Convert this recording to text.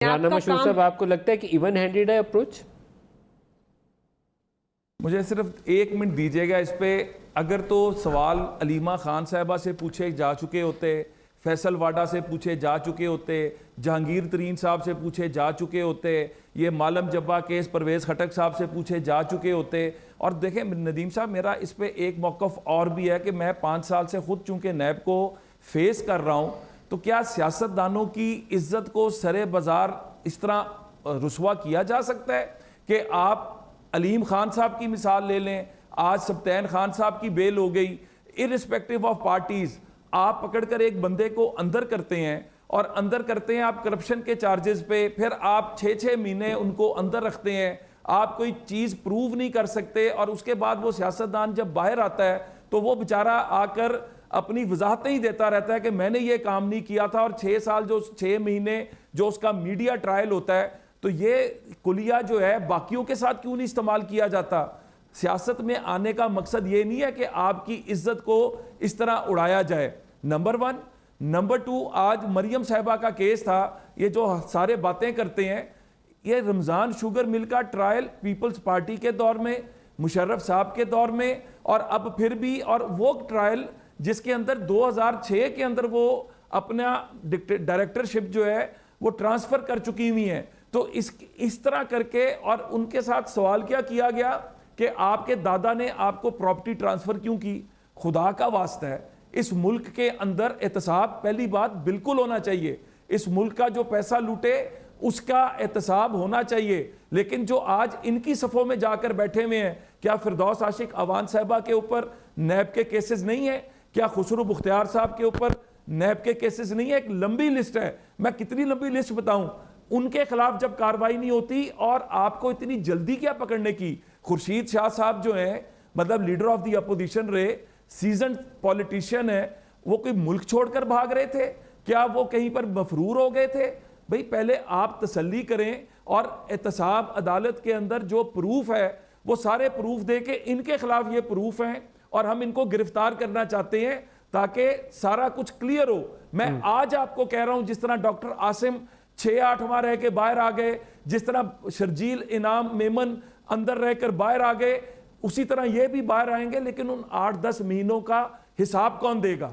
राना मशहूर साहब, आपको लगता है कि इवन हैंडेड है अप्रोच? मुझे सिर्फ 1 मिनट दीजिएगा इस पे। अगर तो सवाल अलीमा खान साहबा से पूछे जा चुके होते, फैसल वाडा से पूछे जा चुके होते, जहांगीर तरीन साहब से पूछे जा चुके होते, ये मालम जब्बा केस परवेज़ खटक साहब से पूछे जा चुके होते। और देखें नदीम साहब, मेरा इस पे एक मौक़िफ़ और भी है कि मैं 5 साल से खुद चूँकि नैब को फेस कर रहा हूँ, तो क्या सियासतदानों की इज्जत को सरे बाजार इस तरह रुसवा किया जा सकता है कि आप अलीम खान साहब की मिसाल ले लें, आज सब्तैन खान साहब की बेल हो गई, इररिस्पेक्टिव ऑफ पार्टीज आप पकड़कर एक बंदे को अंदर करते हैं और अंदर करते हैं आप करप्शन के चार्जेस पे, फिर आप 6-6 महीने उनको अंदर रखते हैं, आप कोई चीज़ प्रूव नहीं कर सकते, और उसके बाद वो सियासतदान जब बाहर आता है तो वो बेचारा आकर अपनी वजाहतें ही देता रहता है कि मैंने ये काम नहीं किया था, और 6 साल जो 6 महीने जो उसका मीडिया ट्रायल होता है, तो ये कुलिया जो है बाकियों के साथ क्यों नहीं इस्तेमाल किया जाता? सियासत में आने का मकसद ये नहीं है कि आपकी इज्जत को इस तरह उड़ाया जाए, नंबर 1। नंबर 2, आज मरियम साहिबा का केस था, ये जो सारे बातें करते हैं, ये रमज़ान शुगर मिल का ट्रायल पीपल्स पार्टी के दौर में, मुशर्रफ साहब के दौर में, और अब फिर भी, और वो ट्रायल जिसके अंदर 2006 के अंदर वो अपना डायरेक्टरशिप जो है वो ट्रांसफ़र कर चुकी हुई हैं। तो इस तरह करके, और उनके साथ सवाल क्या किया गया कि आपके दादा ने आपको प्रॉपर्टी ट्रांसफ़र क्यों की? खुदा का वास्ता है, इस मुल्क के अंदर एहतसाब पहली बात बिल्कुल होना चाहिए। इस मुल्क का जो पैसा लूटे उसका एहतसाब होना चाहिए, लेकिन जो आज इनकी सफ़ों में जाकर बैठे हुए हैं, क्या फिरदौस आशिक अवान साहिबा के ऊपर नैब के केसेस नहीं है? क्या खुसरो बुख्तियार साहब के ऊपर नैब के केसेस नहीं है? एक लंबी लिस्ट है, मैं कितनी लंबी लिस्ट बताऊं। उनके खिलाफ जब कार्रवाई नहीं होती, और आपको इतनी जल्दी क्या पकड़ने की? खुर्शीद शाह साहब जो हैं, मतलब लीडर ऑफ द अपोजिशन रहे, सीजन पॉलिटिशियन है, वो कोई मुल्क छोड़कर भाग रहे थे? क्या वो कहीं पर मफरूर हो गए थे? भाई पहले आप तसल्ली करें, और एहतसाब अदालत के अंदर जो प्रूफ है वो सारे प्रूफ दे के इनके खिलाफ ये प्रूफ हैं और हम इनको गिरफ्तार करना चाहते हैं ताकि सारा कुछ क्लियर हो। मैं आज आपको कह रहा हूं, जिस तरह डॉक्टर आसिम 6-8 माह रह के बाहर आ गए, जिस तरह शर्जील इनाम मेमन अंदर रहकर बाहर आ गए, उसी तरह ये भी बाहर आएंगे, लेकिन उन 8-10 महीनों का हिसाब कौन देगा?